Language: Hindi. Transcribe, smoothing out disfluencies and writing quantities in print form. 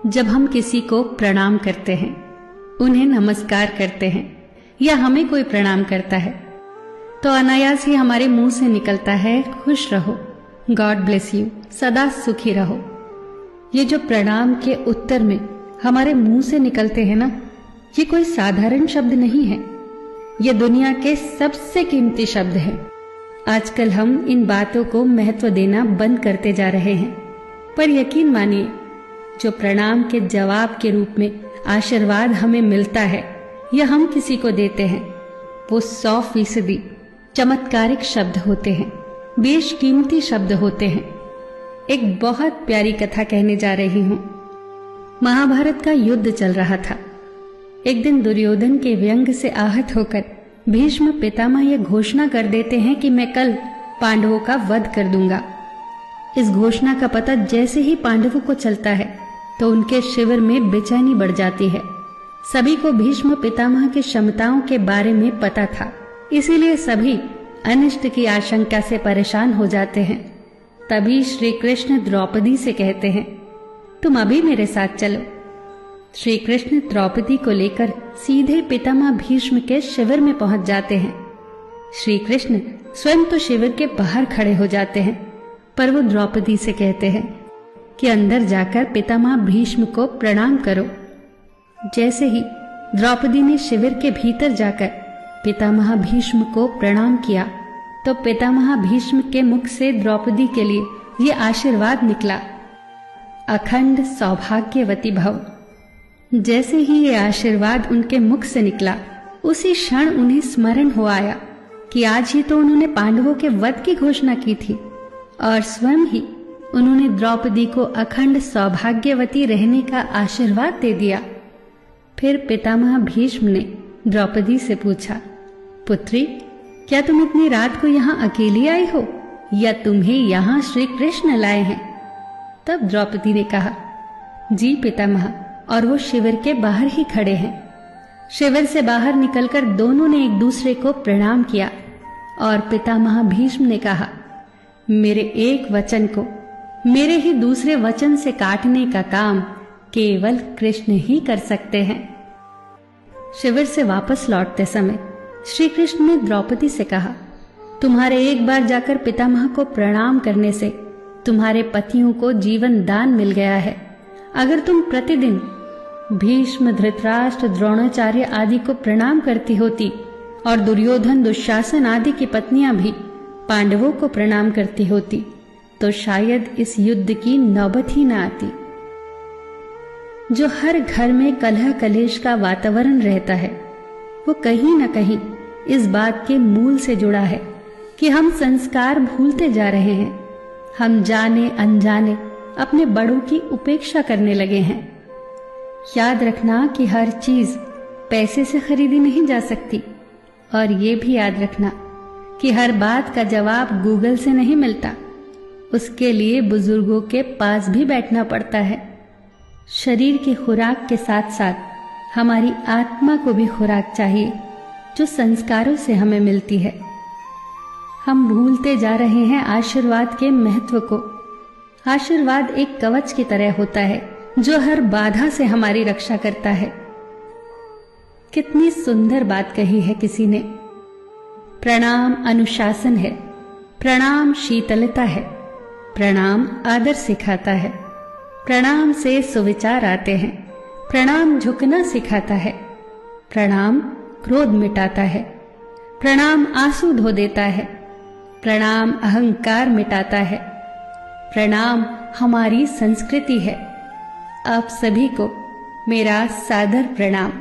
जब हम किसी को प्रणाम करते हैं, उन्हें नमस्कार करते हैं या हमें कोई प्रणाम करता है, तो अनायास ही हमारे मुंह से निकलता है खुश रहो, गॉड ब्लेस यू, सदा सुखी रहो। ये जो प्रणाम के उत्तर में हमारे मुंह से निकलते हैं ना, ये कोई साधारण शब्द नहीं है, ये दुनिया के सबसे कीमती शब्द हैं। आजकल हम इन बातों को महत्व देना बंद करते जा रहे हैं, पर यकीन मानिए, जो प्रणाम के जवाब के रूप में आशीर्वाद हमें मिलता है या हम किसी को देते हैं, वो 100% चमत्कारिक शब्द होते हैं, बेशकीमती शब्द होते हैं। एक बहुत प्यारी कथा कहने जा रही हूं। महाभारत का युद्ध चल रहा था। एक दिन दुर्योधन के व्यंग से आहत होकर भीष्म पितामह यह घोषणा कर देते हैं कि मैं कल पांडवों का वध कर दूंगा। इस घोषणा का पता जैसे ही पांडवों को चलता है तो उनके शिविर में बेचैनी बढ़ जाती है। सभी को भीष्म पितामह की क्षमताओं के बारे में पता था, इसीलिए सभी अनिष्ट की आशंका से परेशान हो जाते हैं। तभी श्री कृष्ण द्रौपदी से कहते हैं, तुम अभी मेरे साथ चलो। श्री कृष्ण द्रौपदी को लेकर सीधे पितामह भीष्म के शिविर में पहुंच जाते हैं। श्री कृष्ण स्वयं तो शिविर के बाहर खड़े हो जाते हैं, पर वो द्रौपदी से कहते हैं कि अंदर जाकर पितामह भीष्म को प्रणाम करो। जैसे ही द्रौपदी ने शिविर के भीतर जाकर पितामह भीष्म को प्रणाम किया, तो पितामह भीष्म के मुख से द्रौपदी के लिए ये आशीर्वाद निकला, अखंड सौभाग्यवती भव। जैसे ही ये आशीर्वाद उनके मुख से निकला, उसी क्षण उन्हें स्मरण हो आया कि आज ही तो उन्होंने पांडवों के वध की घोषणा की थी और स्वयं ही उन्होंने द्रौपदी को अखंड सौभाग्यवती रहने का आशीर्वाद दे दिया। फिर पितामह भीष्म ने द्रौपदी से पूछा, पुत्री, क्या तुम इतनी रात को यहाँ अकेली आई हो या तुम्हें यहाँ श्री कृष्ण लाए हैं? तब द्रौपदी ने कहा, जी पितामह, और वो शिविर के बाहर ही खड़े हैं। शिविर से बाहर निकलकर दोनों ने एक दूसरे को प्रणाम किया और पितामह भीष्म ने कहा, मेरे एक वचन को मेरे ही दूसरे वचन से काटने का काम केवल कृष्ण ही कर सकते हैं। शिविर से वापस लौटते समय श्री कृष्ण ने द्रौपदी से कहा, तुम्हारे एक बार जाकर पितामह को प्रणाम करने से तुम्हारे पतियों को जीवन दान मिल गया है। अगर तुम प्रतिदिन भीष्म, धृतराष्ट्र, द्रोणाचार्य आदि को प्रणाम करती होती और दुर्योधन, दुशासन आदि की पत्नियां भी पांडवों को प्रणाम करती होती, तो शायद इस युद्ध की नौबत ही न आती। जो हर घर में कलह कलेश का वातावरण रहता है, वो कहीं न कहीं इस बात के मूल से जुड़ा है कि हम संस्कार भूलते जा रहे हैं। हम जाने अनजाने अपने बड़ों की उपेक्षा करने लगे हैं। याद रखना कि हर चीज पैसे से खरीदी नहीं जा सकती, और ये भी याद रखना कि हर बात का जवाब गूगल से नहीं मिलता। उसके लिए बुजुर्गों के पास भी बैठना पड़ता है। शरीर की खुराक के साथ साथ हमारी आत्मा को भी खुराक चाहिए, जो संस्कारों से हमें मिलती है। हम भूलते जा रहे हैं आशीर्वाद के महत्व को। आशीर्वाद एक कवच की तरह होता है, जो हर बाधा से हमारी रक्षा करता है। कितनी सुंदर बात कही है किसी ने। प्रणाम अनुशासन है, प्रणाम शीतलता है, प्रणाम आदर सिखाता है, प्रणाम से सुविचार आते हैं, प्रणाम झुकना सिखाता है, प्रणाम क्रोध मिटाता है, प्रणाम आंसू धो देता है, प्रणाम अहंकार मिटाता है, प्रणाम हमारी संस्कृति है। आप सभी को मेरा सादर प्रणाम।